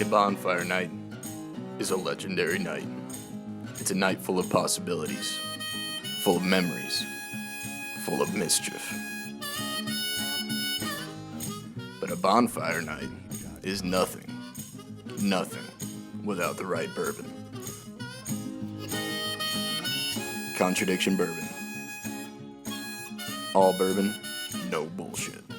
A bonfire night is a legendary night. It's a night full of possibilities, full of memories, full of mischief. But a bonfire night is nothing without the right bourbon. Contradiction Bourbon. All bourbon, no bullshit.